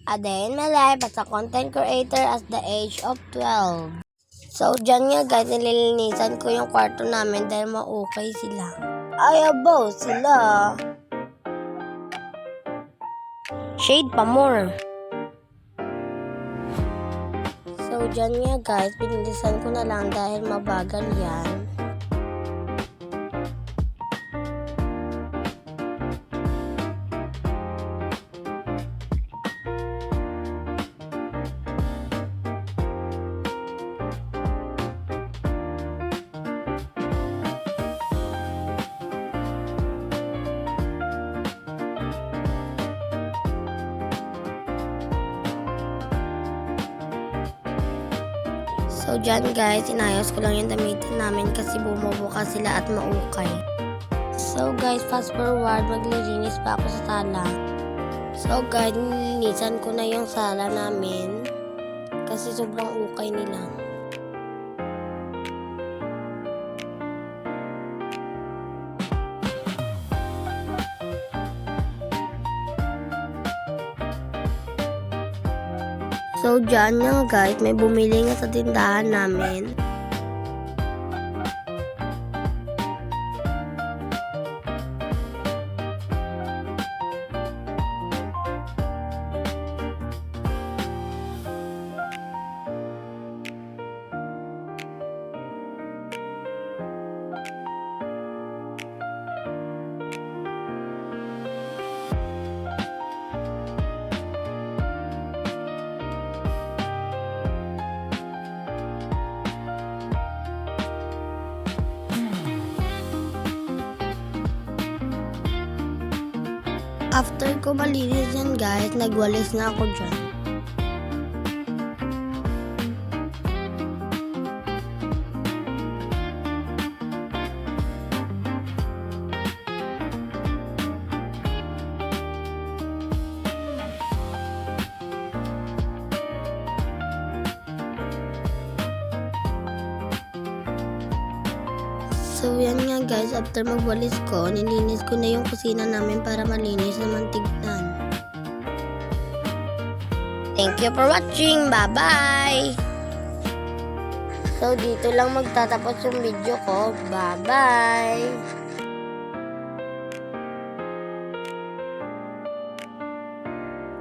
A day in my life as a content creator at the age of 12. So, dyan nga guys, nililinisan ko yung kwarto namin dahil maukay sila. Ayaw sila. Shade pa more. So, dyan nga guys, pinilisan ko na lang dahil mabagal yan. So, dyan guys, inayos ko lang yung damitan namin kasi bumubuka sila at maukay. So, guys, fast forward, maglilinis pa ako sa sala. So, guys, nilinisan ko na yung sala namin kasi sobrang ukay nila. So, dyan nga guys, may bumili nga sa tindahan namin. After ko malinis yan guys, nagwalis na ako dyan. So, yan nga guys, after magwalis ko, nilinis ko na yung kusina namin para malinis naman tignan. Thank you for watching. Bye-bye! So, dito lang magtatapos yung video ko. Bye-bye!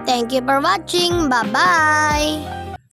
Thank you for watching. Bye-bye!